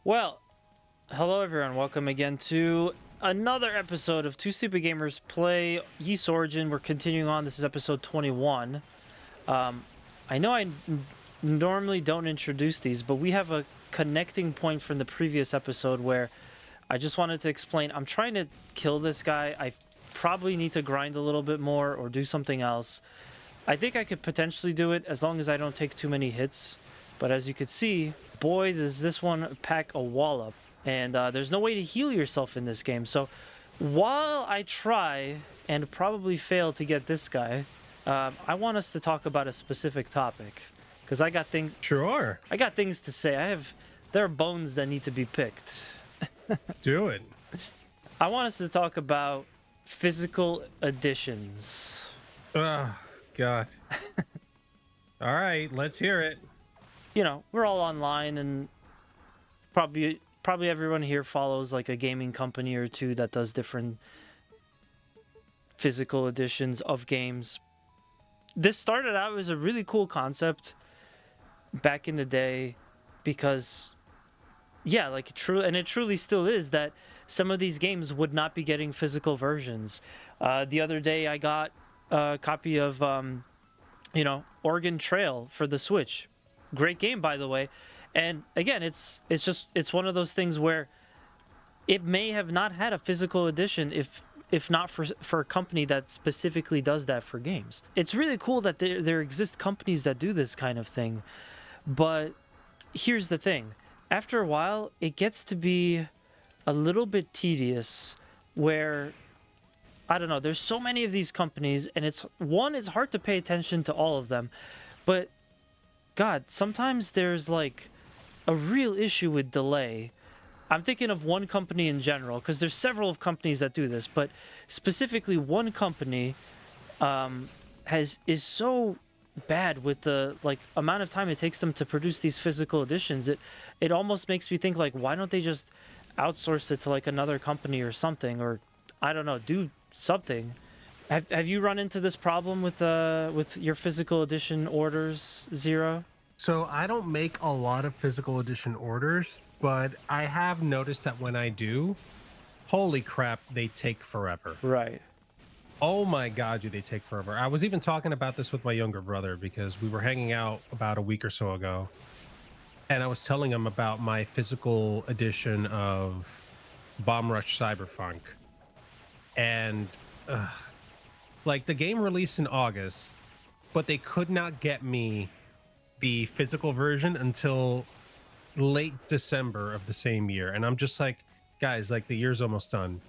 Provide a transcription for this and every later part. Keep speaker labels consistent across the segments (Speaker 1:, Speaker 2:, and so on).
Speaker 1: Well, hello everyone. Welcome again to another episode of Two Stupid Gamers Play Ys Origin. We're continuing on. This is episode 21. I know I normally don't introduce these, but we have a connecting point from the previous episode where I just wanted to explain. I'm trying to kill this guy. I probably need to grind a little bit more or do something else. I think I could potentially do it as long as I don't take too many hits. But as you can see, boy, does this one pack a wallop. And there's no way to heal yourself in this game. So while I try and probably fail to get this guy, I want us to talk about a specific topic. Because I got things...
Speaker 2: Sure.
Speaker 1: I got things to say. There are bones that need to be picked.
Speaker 2: Do it.
Speaker 1: I want us to talk about physical editions.
Speaker 2: Oh, God. All right, let's hear it.
Speaker 1: You know, we're all online, and probably everyone here follows like a gaming company or two that does different physical editions of games. This started out as a really cool concept back in the day because, yeah, like it truly still is that some of these games would not be getting physical versions. The other day I got a copy of, Oregon Trail for the Switch. Great game, by the way. And again, it's one of those things where it may have not had a physical edition if not for a company that specifically does that for games. It's really cool that there exist companies that do this kind of thing. But here's the thing. After a while, it gets to be a little bit tedious where, I don't know, there's so many of these companies, and it's hard to pay attention to all of them. But, God, sometimes there's like a real issue with delay. I'm thinking of one company in general, because there's several of companies that do this, but specifically one company is so bad with the amount of time it takes them to produce these physical editions. It almost makes me think, like, why don't they just outsource it to like another company or something, or I don't know, do something. Have you run into this problem with your physical edition orders, Zero?
Speaker 2: So I don't make a lot of physical edition orders, but I have noticed that when I do, holy crap, they take forever.
Speaker 1: Right.
Speaker 2: Oh my God, do they take forever. I was even talking about this with my younger brother because we were hanging out about a week or so ago. And I was telling him about my physical edition of Bomb Rush Cyberpunk. And like the game released in August, but they could not get me the physical version until late December of the same year. And I'm just like, guys, like the year's almost done.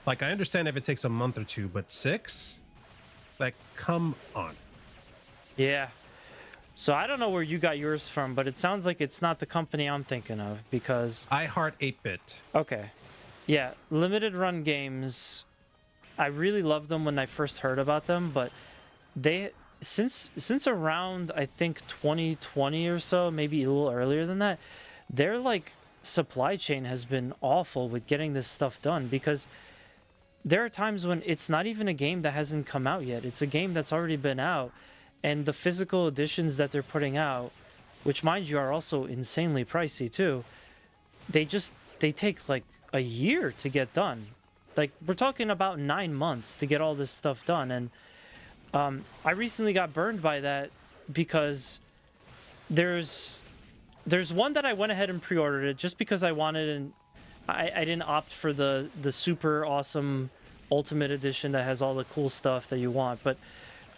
Speaker 2: Like, I understand if it takes a month or two, but 6? Like, come on.
Speaker 1: Yeah. So I don't know where you got yours from, but it sounds like it's not the company I'm thinking of because...
Speaker 2: I heart 8-bit.
Speaker 1: Okay. Yeah, limited run games, I really loved them when I first heard about them, but they... Since around, I think, 2020 or so, maybe a little earlier than that, their, like, supply chain has been awful with getting this stuff done because... There are times when it's not even a game that hasn't come out yet. It's a game that's already been out. And the physical editions that they're putting out, which mind you are also insanely pricey too, they take like a year to get done. Like, we're talking about 9 months to get all this stuff done. And I recently got burned by that because there's one that I went ahead and pre-ordered it just because I wanted, and I didn't opt for the super awesome Ultimate Edition that has all the cool stuff that you want. But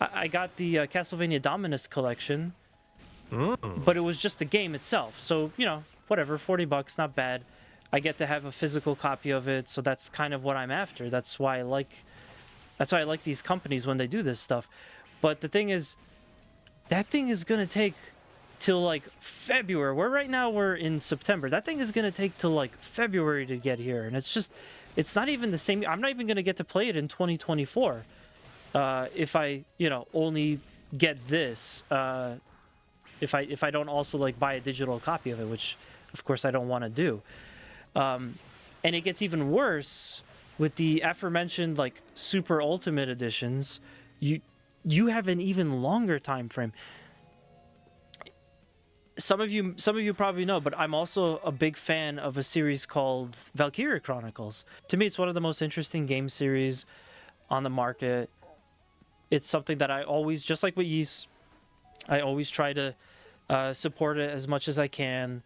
Speaker 1: I got the Castlevania Dominus collection, but it was just the game itself. So, you know, whatever, $40, not bad. I get to have a physical copy of it, so that's kind of what I'm after. That's why I like these companies when they do this stuff. But the thing is, that thing is gonna take till like February. Right now we're in September. That thing is gonna take till like February to get here, and it's not even the same. I'm not even gonna get to play it in 2024 if I only get this. If I don't also like buy a digital copy of it, which of course I don't want to do. And it gets even worse with the aforementioned like super ultimate editions. You have an even longer time frame. some of you probably know, but I'm also a big fan of a series called Valkyria Chronicles. To me, it's one of the most interesting game series on the market. It's something that I always, just like with Ys, I always try to support it as much as I can.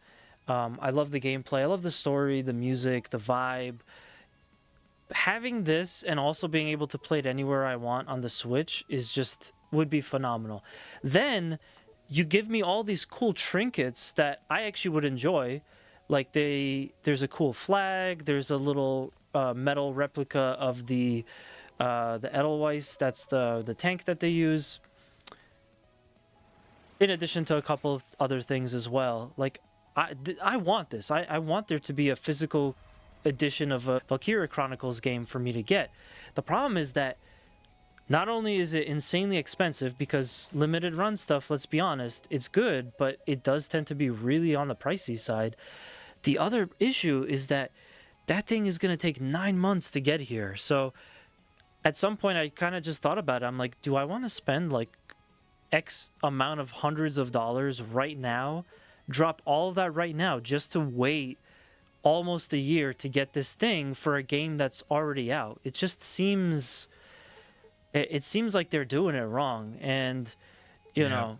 Speaker 1: I love the gameplay, I love the story, the music, the vibe. Having this and also being able to play it anywhere I want on the Switch is just would be phenomenal. Then you give me all these cool trinkets that I actually would enjoy. Like there's a cool flag, there's a little metal replica of the Edelweiss, that's the tank that they use. In addition to a couple of other things as well. Like I want this. I want there to be a physical edition of a Valkyria Chronicles game for me to get. The problem is that not only is it insanely expensive, because limited run stuff, let's be honest, it's good, but it does tend to be really on the pricey side. The other issue is that that thing is going to take 9 months to get here. So at some point I kind of just thought about it. I'm like, do I want to spend like X amount of hundreds of dollars right now, drop all of that right now just to wait almost a year to get this thing for a game that's already out? It just seems, it seems like they're doing it wrong. And you know,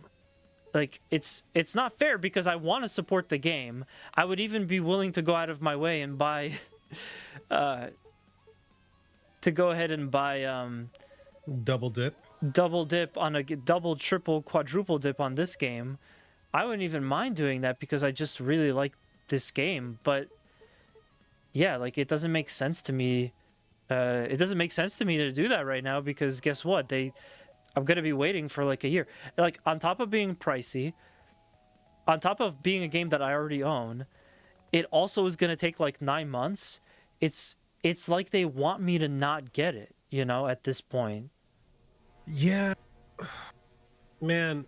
Speaker 1: like it's not fair, because I want to support the game. I would even be willing to go out of my way and buy to go ahead and buy
Speaker 2: Double dip
Speaker 1: on a double, triple, quadruple dip on this game. I wouldn't even mind doing that because I just really like this game. But yeah, like it doesn't make sense to me. It doesn't make sense to me to do that right now, because guess what? I'm gonna be waiting for like a year. Like, on top of being pricey, on top of being a game that I already own, it also is gonna take like 9 months. It's like they want me to not get it, you know, at this point.
Speaker 2: Yeah, man.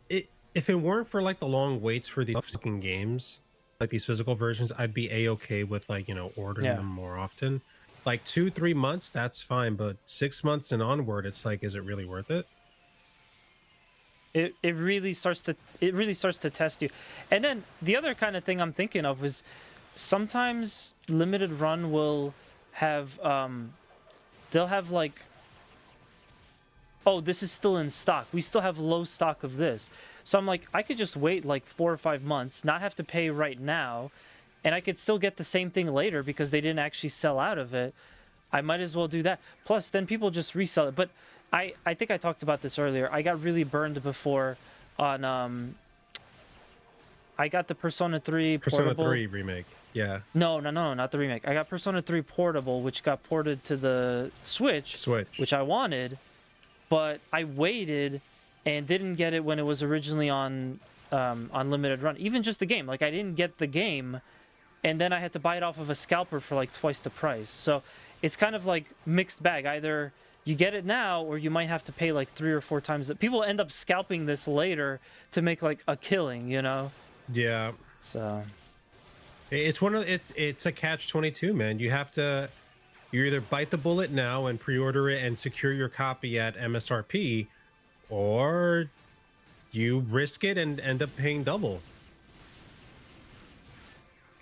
Speaker 2: If it weren't for like the long waits for these fucking games, like these physical versions, I'd be a-okay with, like, you know, ordering them more often. Like 2-3 months, that's fine, but 6 months and onward, it's like, is it really worth it?
Speaker 1: It really starts to test you. And then the other kind of thing I'm thinking of is sometimes limited run will have they'll have like, oh, this is still in stock, we still have low stock of this. So I'm like, I could just wait like 4 or 5 months, not have to pay right now, and I could still get the same thing later because they didn't actually sell out of it. I might as well do that. Plus, then people just resell it. But I think I talked about this earlier. I got really burned before on I got the Persona 3
Speaker 2: Persona
Speaker 1: portable.
Speaker 2: 3 remake. Yeah.
Speaker 1: No, not the remake. I got Persona 3 portable, which got ported to the Switch, which I wanted, but I waited and didn't get it when it was originally on limited run. Even just the game, like I didn't get the game, and then I had to buy it off of a scalper for like twice the price. So it's kind of like mixed bag. Either you get it now, or you might have to pay like 3 or 4 times that. People end up scalping this later to make like a killing, you know?
Speaker 2: Yeah.
Speaker 1: So
Speaker 2: it's it's a catch-22, man. You either bite the bullet now and pre-order it and secure your copy at MSRP, or you risk it and end up paying double.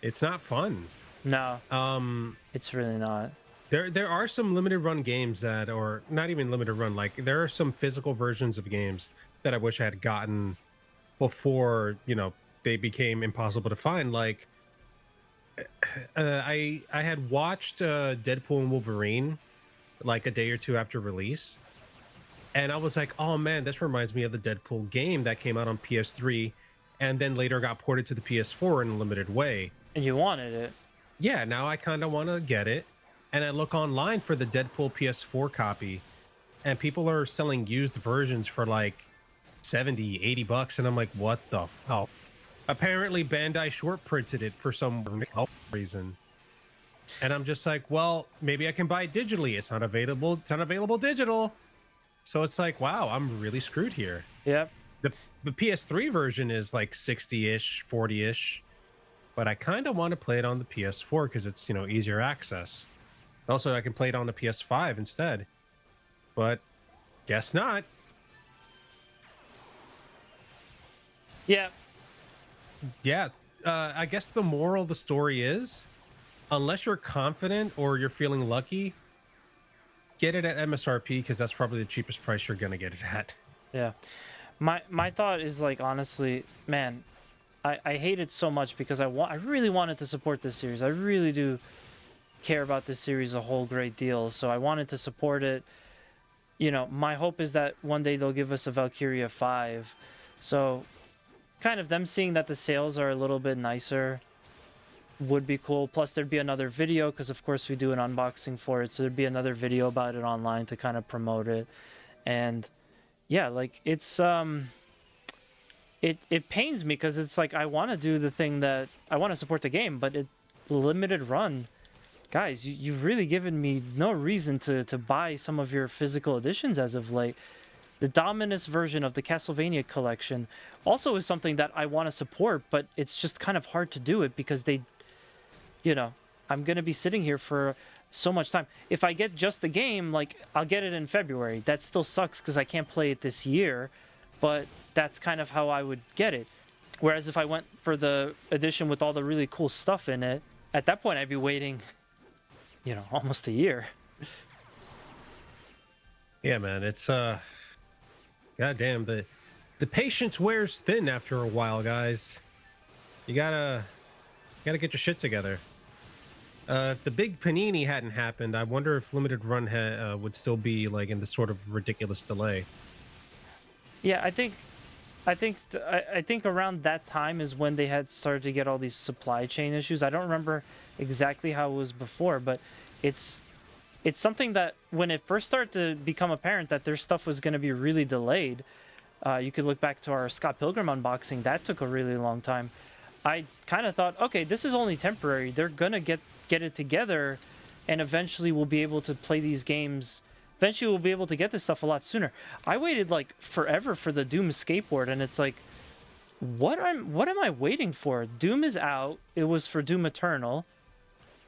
Speaker 2: It's not fun.
Speaker 1: No. It's really not.
Speaker 2: There are some limited run games that, or not even limited run, like there are some physical versions of games that I wish I had gotten before, you know, they became impossible to find. Like I had watched Deadpool and Wolverine like a day or two after release, and I was like, oh man, this reminds me of the Deadpool game that came out on PS3 and then later got ported to the PS4 in a limited way.
Speaker 1: And you wanted it.
Speaker 2: Yeah, now I kind of want to get it. And I look online for the Deadpool PS4 copy, and people are selling used versions for like 70, 80 bucks. And I'm like, what the hell? Apparently Bandai short printed it for some reason. And I'm just like, well, maybe I can buy it digitally. It's not available. It's not available digital. So it's like, wow, I'm really screwed here.
Speaker 1: Yep.
Speaker 2: The PS3 version is like 60-ish, 40-ish. But I kind of want to play it on the PS4 because it's, you know, easier access. Also, I can play it on the PS5 instead. But guess not.
Speaker 1: Yeah.
Speaker 2: Yeah, I guess the moral of the story is, unless you're confident or you're feeling lucky, get it at MSRP because that's probably the cheapest price you're gonna get it at.
Speaker 1: Yeah. My thought is like honestly, man, I hate it so much because I really wanted to support this series. I really do care about this series a whole great deal. So I wanted to support it. You know, my hope is that one day they'll give us a Valkyria 5. So kind of them seeing that the sales are a little bit nicer would be cool. Plus there'd be another video because of course we do an unboxing for it. So there'd be another video about it online to kind of promote it. And yeah, like it's it pains me because it's like I want to do the thing that I want to support the game, but it limited run. Guys, you've really given me no reason to buy some of your physical editions as of late. The Dominus version of the Castlevania collection also is something that I want to support, but it's just kind of hard to do it because they, you know, I'm going to be sitting here for so much time. If I get just the game, like, I'll get it in February. That still sucks because I can't play it this year, but that's kind of how I would get it. Whereas if I went for the edition with all the really cool stuff in it, at that point I'd be waiting, you know, almost a year.
Speaker 2: Yeah, man, it's goddamn, the patience wears thin after a while, guys. You gotta get your shit together. If the big panini hadn't happened, I wonder if limited run would still be like in this sort of ridiculous delay.
Speaker 1: Yeah, I think around that time is when they had started to get all these supply chain issues. I don't remember exactly how it was before, but it's something that when it first started to become apparent that their stuff was going to be really delayed, you could look back to our Scott Pilgrim unboxing. That took a really long time. I kind of thought, okay, this is only temporary. They're gonna get it together, and eventually we'll be able to play these games. Eventually we'll be able to get this stuff a lot sooner. I waited like forever for the Doom skateboard, and it's like, what am I waiting for? Doom is out. It was for Doom Eternal.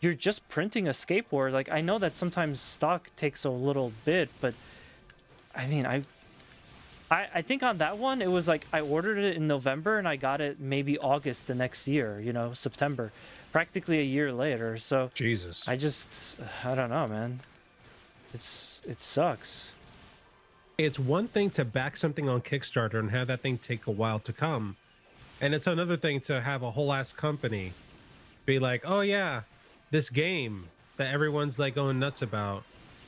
Speaker 1: You're just printing a skateboard. Like, I know that sometimes stock takes a little bit, but I mean, I think on that one, it was like I ordered it in November and I got it maybe August the next year, you know, September, practically a year later. So
Speaker 2: Jesus.
Speaker 1: I don't know, man. It sucks.
Speaker 2: It's one thing to back something on Kickstarter and have that thing take a while to come. And it's another thing to have a whole ass company be like, oh yeah, this game that everyone's like going nuts about,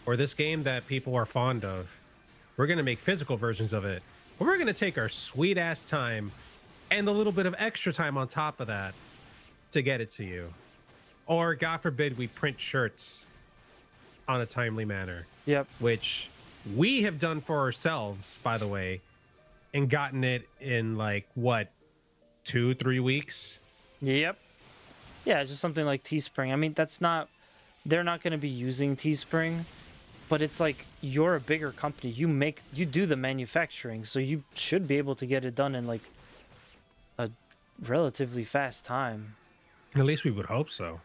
Speaker 2: or this game that people are fond of, we're going to make physical versions of it. But we're going to take our sweet ass time and a little bit of extra time on top of that to get it to you. Or God forbid we print shirts on a timely manner.
Speaker 1: Yep.
Speaker 2: Which we have done for ourselves, by the way, and gotten it in like what, 2-3 weeks.
Speaker 1: Yep. Yeah, just something like Teespring. I mean, they're not going to be using Teespring, but it's like you're a bigger company. You do the manufacturing, so you should be able to get it done in like a relatively fast time.
Speaker 2: At least we would hope so.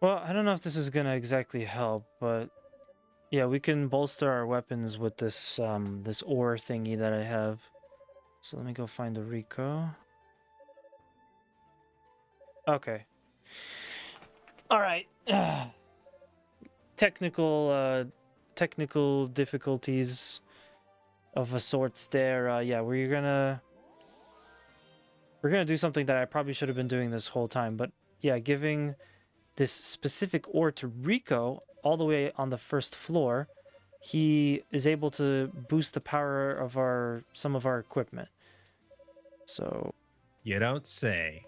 Speaker 1: Well, I don't know if this is going to exactly help, but yeah, we can bolster our weapons with this this ore thingy that I have. So let me go find the Rico. Okay. All right. Technical difficulties of a sorts there. Yeah, we're gonna do something that I probably should have been doing this whole time, but yeah, giving this specific ore to Rico all the way on the first floor, he is able to boost the power of some of our equipment. So
Speaker 2: You don't say.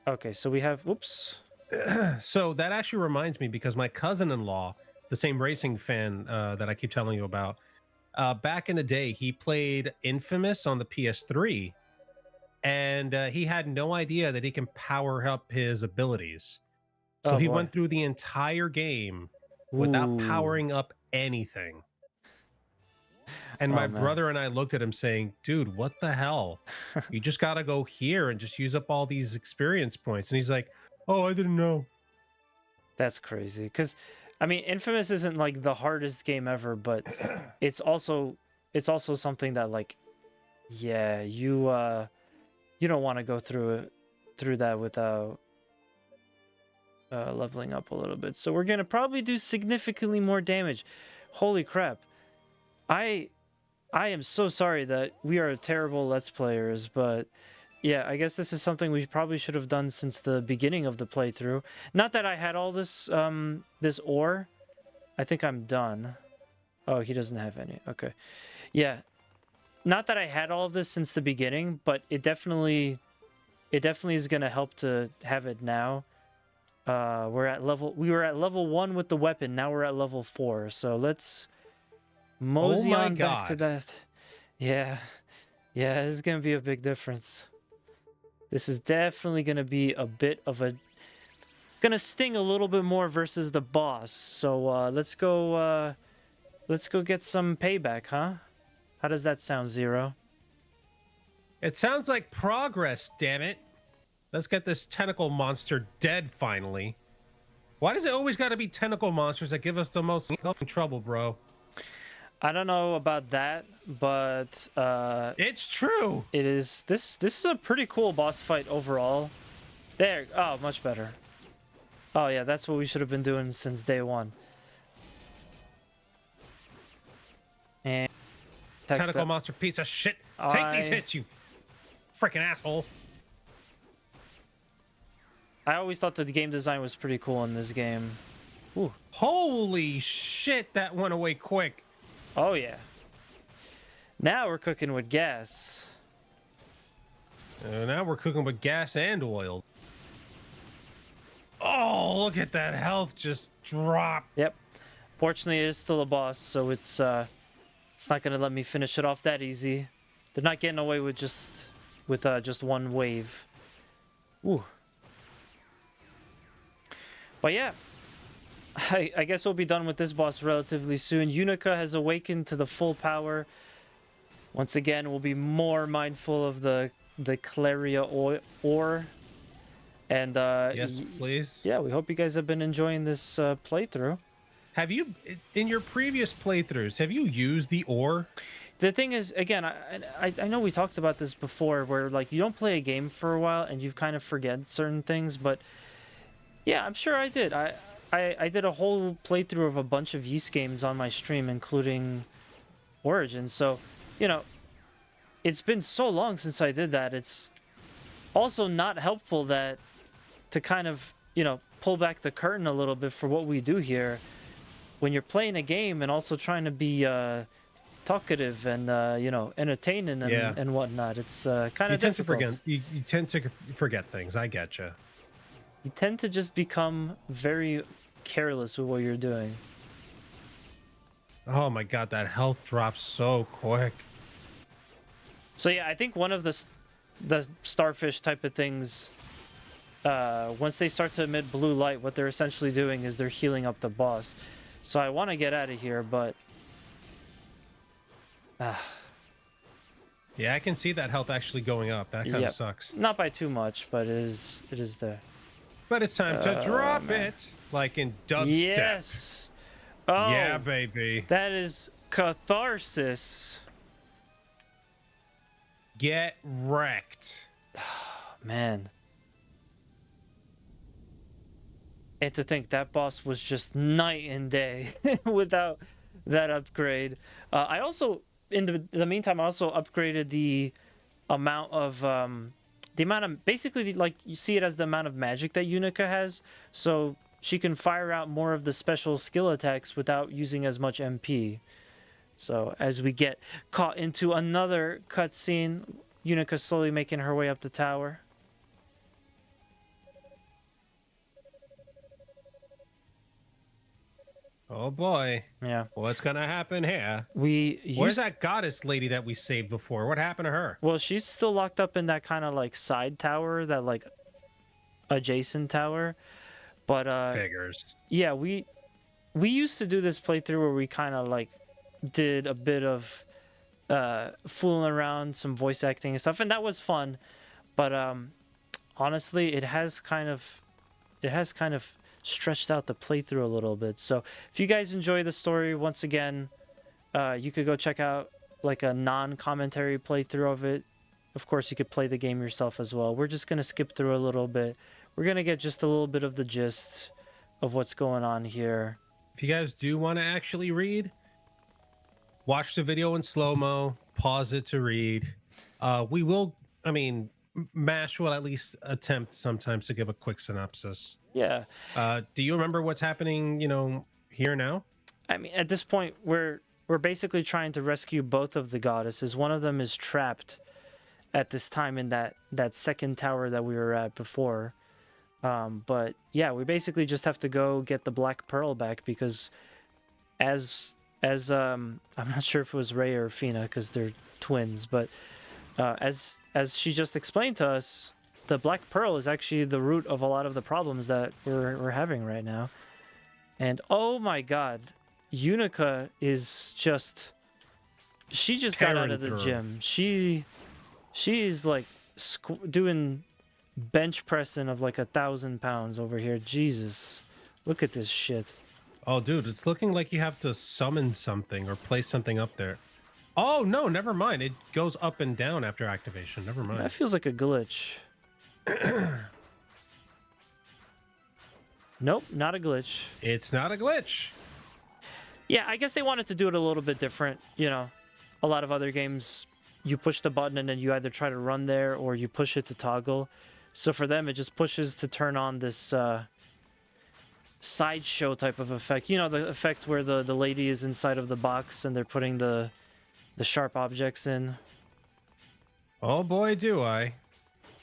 Speaker 1: okay, so we have whoops.
Speaker 2: So that actually reminds me, because my cousin-in-law, the same racing fan that I keep telling you about, back in the day, he played Infamous on the PS3, and he had no idea that he can power up his abilities. So
Speaker 1: Oh,
Speaker 2: he
Speaker 1: boy.
Speaker 2: went through the entire game without
Speaker 1: Ooh.
Speaker 2: powering up anything. And
Speaker 1: Oh,
Speaker 2: my
Speaker 1: man.
Speaker 2: brother and I looked at him saying, dude, what the hell? You just got to go here and just use up all these experience points. And he's like, oh, I didn't know.
Speaker 1: That's crazy. Because, I mean, Infamous isn't like the hardest game ever, but it's also something that like, yeah, you don't want to go through through that without leveling up a little bit. So we're gonna probably do significantly more damage. Holy crap. I am so sorry that we are terrible Let's Players, but yeah, I guess this is something we probably should have done since the beginning of the playthrough. Not that I had all this this ore. I think I'm done. Oh, he doesn't have any. Okay. Yeah. Not that I had all of this since the beginning, but it definitely is going to help to have it now. We were at level 1 with the weapon. Now we're at level 4. So let's mosey on back to that. Yeah. Yeah, this is going to be a big difference. This is definitely going to be a bit of a... Gonna sting a little bit more versus the boss. So let's go get some payback, huh? How does that sound, Zero?
Speaker 2: It sounds like progress, damn it. Let's get this tentacle monster dead finally. Why does it always got to be tentacle monsters that give us the most trouble, bro?
Speaker 1: I don't know about that, but
Speaker 2: it's true.
Speaker 1: It is. This is a pretty cool boss fight overall. There. Oh, much better. Oh yeah, that's what we should have been doing since day one. And
Speaker 2: tentacle monster piece of shit. Take these hits, you freaking asshole.
Speaker 1: I always thought that the game design was pretty cool in this game. Ooh.
Speaker 2: Holy shit, that went away quick.
Speaker 1: Oh yeah. Now we're cooking with gas.
Speaker 2: Now we're cooking with gas and oil. Oh, look at that health just drop.
Speaker 1: Yep. Fortunately, it is still a boss, so it's not gonna let me finish it off that easy. They're not getting away with just one wave. Ooh. But yeah, I guess we'll be done with this boss relatively soon. Yunica has awakened to the full power. Once again, we'll be more mindful of the Claria ore. And
Speaker 2: yes, please.
Speaker 1: Yeah, we hope you guys have been enjoying this playthrough.
Speaker 2: Have you, in your previous playthroughs, have you used the ore?
Speaker 1: The thing is, again, I know we talked about this before, where like you don't play a game for a while and you kind of forget certain things, but yeah, I'm sure I did. I did a whole playthrough of a bunch of Ys games on my stream, including Origins. So, you know, it's been so long since I did that. It's also not helpful that to kind of, you know, pull back the curtain a little bit for what we do here when you're playing a game and also trying to be talkative and you know, entertaining and whatnot. It's kind of difficult.
Speaker 2: You tend to forget things. I get you.
Speaker 1: You tend to just become very careless with what you're doing.
Speaker 2: Oh my god, that health drops so quick.
Speaker 1: So yeah, I think one of the starfish type of things, once they start to emit blue light, what they're essentially doing is they're healing up the boss. So I want to get out of here, but
Speaker 2: yeah, I can see that health actually going up. That kind of sucks.
Speaker 1: Not by too much, but it is there.
Speaker 2: But it's time to drop it, like in dubstep.
Speaker 1: Yes. Oh,
Speaker 2: yeah, baby.
Speaker 1: That is catharsis.
Speaker 2: Get wrecked.
Speaker 1: Man. And to think that boss was just night and day without that upgrade. I also, in the meantime, I also upgraded the amount of basically, like, you see it as the amount of magic that Yunica has, so she can fire out more of the special skill attacks without using as much MP. So as we get caught into another cutscene, Yunica slowly making her way up the tower.
Speaker 2: Oh boy.
Speaker 1: Yeah.
Speaker 2: What's gonna happen here?
Speaker 1: Where's
Speaker 2: that goddess lady that we saved before? What happened to her?
Speaker 1: Well, she's still locked up in that kind of like side tower, that like adjacent tower. But
Speaker 2: figures.
Speaker 1: Yeah, we used to do this playthrough where we kind of like did a bit of fooling around, some voice acting and stuff, and that was fun. But honestly, it has kind of stretched out the playthrough a little bit. So if you guys enjoy the story, once again, you could go check out like a non-commentary playthrough of it of course, you could play the game yourself as well. We're just going to skip through a little bit. We're going to get just a little bit of the gist of what's going on here.
Speaker 2: If you guys do want to actually read, watch the video in slow-mo, pause it to read. We will, I mean, MASH will at least attempt sometimes to give a quick synopsis.
Speaker 1: Yeah.
Speaker 2: Do you remember what's happening, here now?
Speaker 1: I mean, at this point, we're basically trying to rescue both of the goddesses. One of them is trapped at this time in that second tower that we were at before. But yeah, we basically just have to go get the Black Pearl back because as I'm not sure if it was Ray or Fina because they're twins, but as she just explained to us, the Black Pearl is actually the root of a lot of the problems that we're having right now. And oh my god, Yunica is just... She just got out of the gym. She's like doing bench pressing of like 1,000 pounds over here. Jesus, look at this shit.
Speaker 2: Oh, dude, it's looking like you have to summon something or place something up there. Oh, no, never mind. It goes up and down after activation. Never mind.
Speaker 1: That feels like a glitch. Nope, not a glitch.
Speaker 2: It's not a glitch.
Speaker 1: Yeah, I guess they wanted to do it a little bit different. You know, a lot of other games, you push the button and then you either try to run there or you push it to toggle. So for them, it just pushes to turn on this sideshow type of effect. You know, the effect where the lady is inside of the box and they're putting the sharp objects in.
Speaker 2: Oh boy, do I.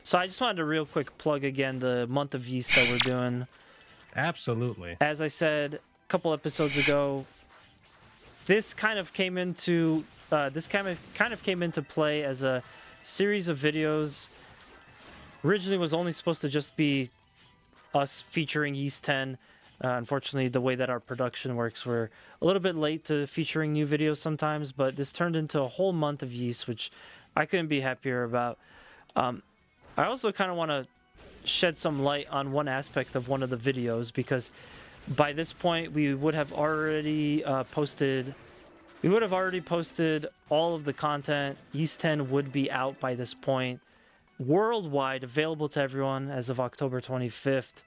Speaker 1: So I just wanted to real quick plug again the month of yeast that we're doing.
Speaker 2: Absolutely.
Speaker 1: As I said a couple episodes ago, this kind of came into play as a series of videos. Originally was only supposed to just be us featuring Yeast 10. Unfortunately, the way that our production works, we're a little bit late to featuring new videos sometimes, but this turned into a whole month of Yeast, which I couldn't be happier about. I also kind of want to shed some light on one aspect of one of the videos, because by this point we would have already posted all of the content. Yeast 10 would be out by this point, worldwide, available to everyone as of October 25th.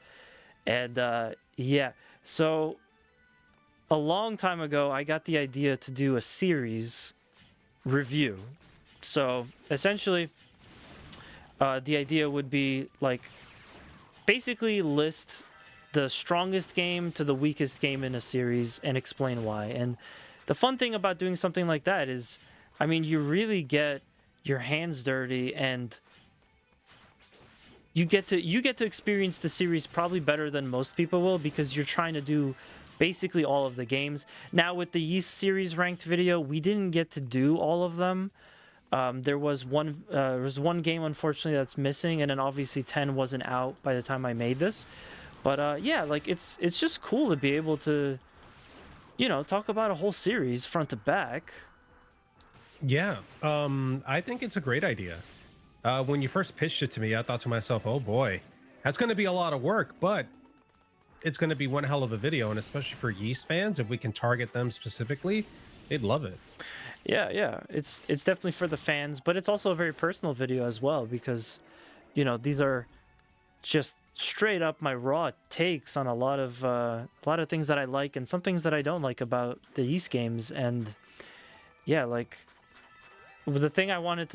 Speaker 1: And yeah, so a long time ago I got the idea to do a series review. So essentially the idea would be like basically list the strongest game to the weakest game in a series and explain why. And the fun thing about doing something like that is, I mean, you really get your hands dirty and you get to experience the series probably better than most people will, because you're trying to do basically all of the games. Now with the Yeast series ranked video, we didn't get to do all of them. There was one game unfortunately that's missing, and then obviously 10 wasn't out by the time I made this. But yeah, like it's just cool to be able to, you know, talk about a whole series front to back.
Speaker 2: Yeah, I think it's a great idea. When you first pitched it to me, I thought to myself, oh boy, that's going to be a lot of work, but it's going to be one hell of a video. And especially for Yeast fans, if we can target them specifically, they'd love it.
Speaker 1: Yeah, it's definitely for the fans, but it's also a very personal video as well, because, you know, these are just straight up my raw takes on a lot of things that I like and some things that I don't like about the Yeast games. And yeah, like the thing I wanted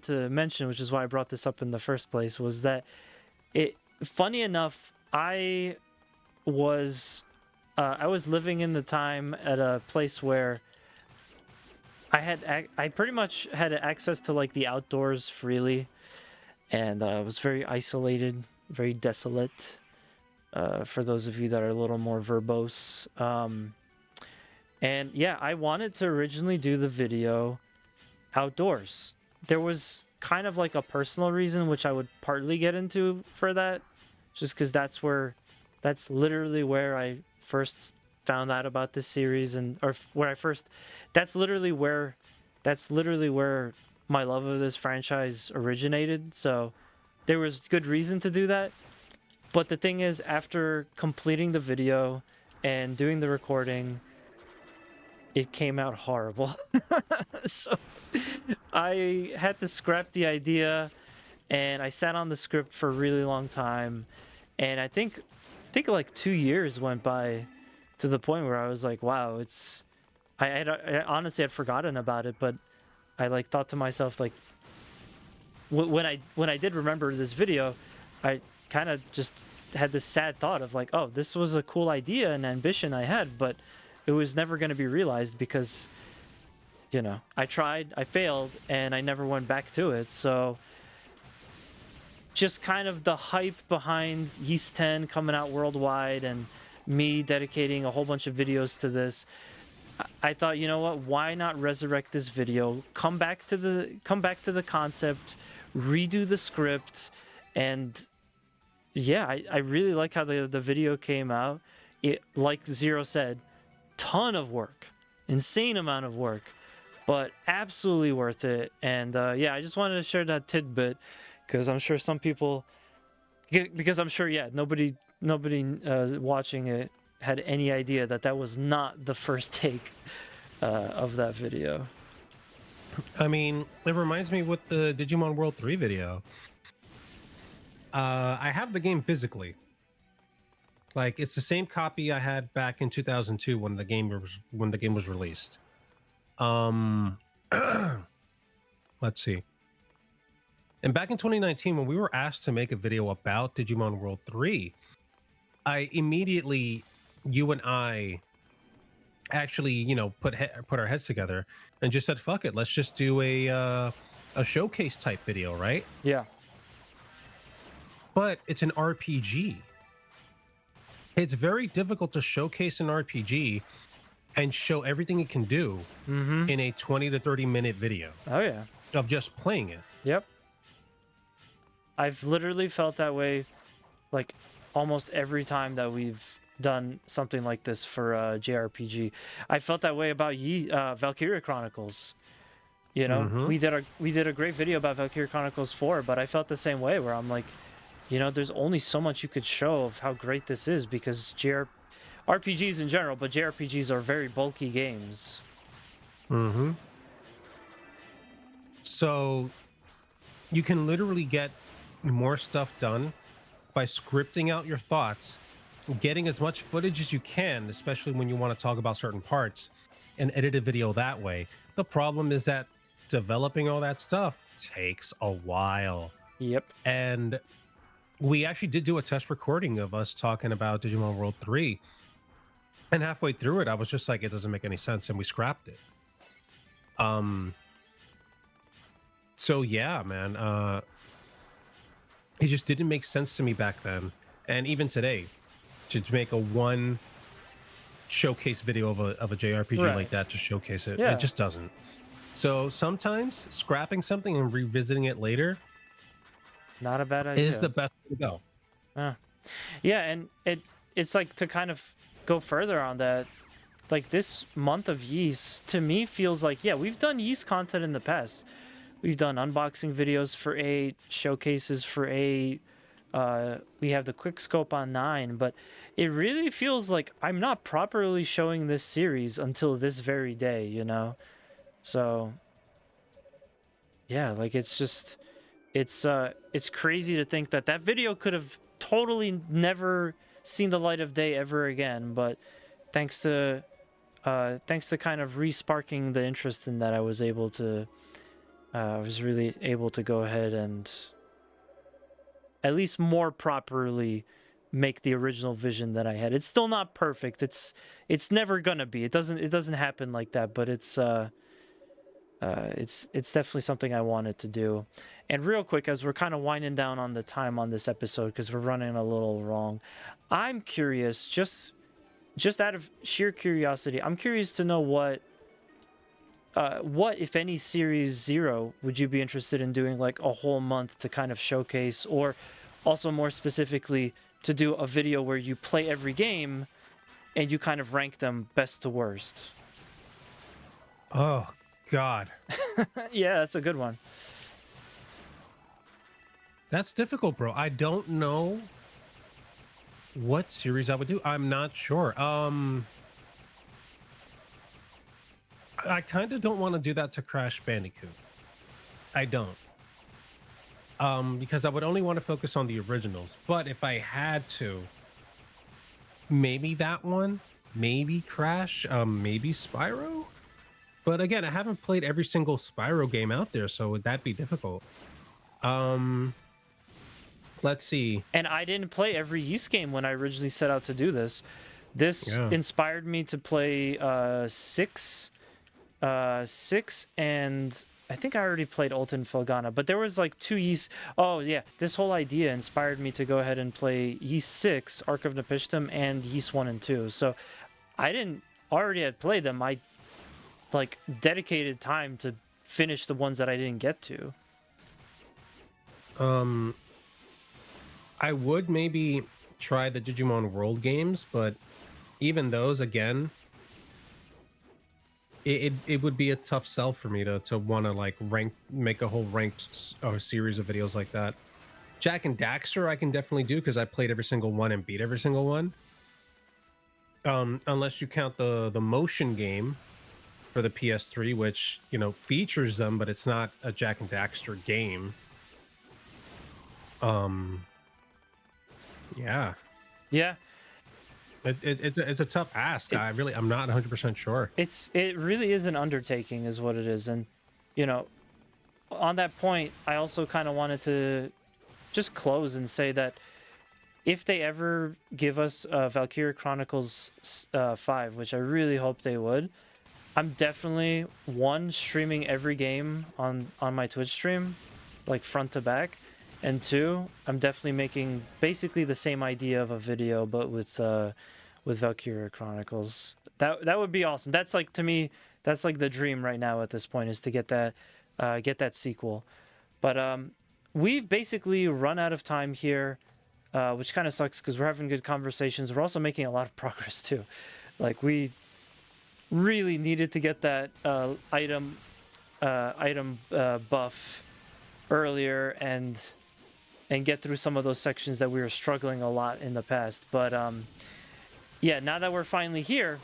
Speaker 1: to mention, which is why I brought this up in the first place, was that funny enough, I was living in the time at a place where I pretty much had access to like the outdoors freely, and I was very isolated, very desolate, for those of you that are a little more verbose. And yeah, I wanted to originally do the video outdoors. There was kind of like a personal reason, which I would partly get into for that, just because that's literally where I first found out about this series, that's literally where my love of this franchise originated. So there was good reason to do that. But the thing is, after completing the video and doing the recording, it came out horrible. So I had to scrap the idea, and I sat on the script for a really long time, and I think like 2 years went by to the point where I was like, wow, it's I honestly had forgotten about it, but I like thought to myself like when I did remember this video, I kind of just had this sad thought of like, oh, this was a cool idea and ambition I had, but it was never going to be realized because I tried, I failed, and I never went back to it. So just kind of the hype behind Yeast 10 coming out worldwide and me dedicating a whole bunch of videos to this, I thought, you know what, why not resurrect this video, come back to the concept, redo the script, and yeah, I really like how the video came out. It, like Zero said, ton of work, insane amount of work, but absolutely worth it. And yeah, I just wanted to share that tidbit because I'm sure some people, because I'm sure, yeah, nobody watching it had any idea that that was not the first take of that video.
Speaker 2: I mean, it reminds me with the Digimon World 3 video. I have the game physically. Like, it's the same copy I had back in 2002 when the game was released. Let's see. And back in 2019, when we were asked to make a video about Digimon World 3, I immediately, you and I actually, put our heads together and just said, fuck it, let's just do a showcase type video, right?
Speaker 1: Yeah.
Speaker 2: But it's an RPG. It's very difficult to showcase an RPG and show everything it can do in a 20 to 30 minute video.
Speaker 1: Oh yeah.
Speaker 2: Of just playing it.
Speaker 1: Yep. I've literally felt that way like almost every time that we've done something like this for JRPG. I felt that way about Valkyria Chronicles. We did a great video about Valkyria Chronicles 4, but I felt the same way where I'm like, there's only so much you could show of how great this is because RPGs in general, but JRPGs are very bulky games.
Speaker 2: So you can literally get more stuff done by scripting out your thoughts, getting as much footage as you can, especially when you want to talk about certain parts, and edit a video that way. The problem is that developing all that stuff takes a while.
Speaker 1: Yep.
Speaker 2: And we actually did do a test recording of us talking about Digimon World 3. And halfway through it, I was just like, it doesn't make any sense, and we scrapped it. So yeah, man, it just didn't make sense to me back then. And even today, to make a one showcase video of a JRPG like that to showcase it, it just doesn't. So sometimes scrapping something and revisiting it later,
Speaker 1: not a bad idea,
Speaker 2: is the best way to go.
Speaker 1: Yeah, and it's like to kind of go further on that, like this month of Yeast to me feels like, yeah, we've done Yeast content in the past. We've done unboxing videos for 8, showcases for 8. We have the quick scope on 9, but it really feels like I'm not properly showing this series until this very day, So yeah, like it's just it's crazy to think that video could have totally never seen the light of day ever again, but thanks to kind of re-sparking the interest in that, I was really able to go ahead and at least more properly make the original vision that I had. It's still not perfect. It's never gonna be. It doesn't happen like that, but it's definitely something I wanted to do. And real quick, as we're kind of winding down on the time on this episode because we're running a little long, I'm curious, just out of sheer curiosity, I'm curious to know what, if any, Series 0 would you be interested in doing like a whole month to kind of showcase, or also more specifically to do a video where you play every game and you kind of rank them best to worst?
Speaker 2: Oh, God.
Speaker 1: Yeah, that's a good one.
Speaker 2: That's difficult, bro. I don't know what series I would do. I'm not sure. I kind of don't want to do that to Crash Bandicoot. I don't. Because I would only want to focus on the originals. But if I had to, maybe that one, maybe Crash, maybe Spyro. But again, I haven't played every single Spyro game out there, so would that be difficult? Um, let's see.
Speaker 1: And I didn't play every Ys game when I originally set out to do this. This
Speaker 2: Yeah.
Speaker 1: inspired me to play 6, and I think I already played Ult and Felgana, but there was like 2 Ys. Oh yeah, this whole idea inspired me to go ahead and play Ys 6, Ark of Nepishtim, and Ys 1 and 2. So I didn't already had played them. I like dedicated time to finish the ones that I didn't get to.
Speaker 2: I would maybe try the Digimon World games, but even those, again, it would be a tough sell for me to want to like make a whole ranked series of videos like that. Jack and Daxter I can definitely do because I played every single one and beat every single one. Unless you count the motion game for the PS3, which, you know, features them, but it's not a Jack and Daxter game. Yeah.
Speaker 1: Yeah.
Speaker 2: It's a tough ask. I'm not 100% sure.
Speaker 1: It really is an undertaking is what it is. And you know, on that point, I also kind of wanted to just close and say that if they ever give us Valkyria Chronicles 5, which I really hope they would, I'm definitely streaming every game on my Twitch stream, like front to back, and 2, I'm definitely making basically the same idea of a video but with Valkyria Chronicles. That would be awesome. That's like, to me, that's like the dream right now at this point, is to get that sequel. But we've basically run out of time here, which kind of sucks because we're having good conversations. We're also making a lot of progress too. Like, we really needed to get that item buff earlier and get through some of those sections that we were struggling a lot in the past. But yeah, now that we're finally here,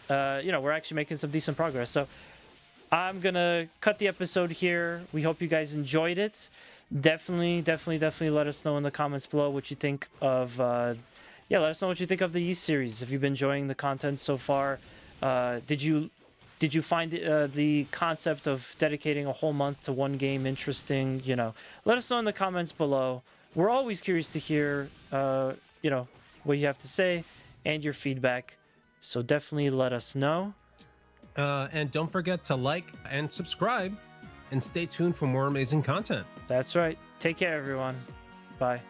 Speaker 1: you know, we're actually making some decent progress. So I'm gonna cut the episode here. We hope you guys enjoyed it. Definitely let us know in the comments below what you think of let us know what you think of the Ys series. If you've been enjoying the content so far, did you find the concept of dedicating a whole month to one game interesting? You know, let us know in the comments below. We're always curious to hear you know, what you have to say and your feedback, so definitely let us know.
Speaker 2: And don't forget to like and subscribe, and stay tuned for more amazing content.
Speaker 1: That's right. Take care, everyone. Bye.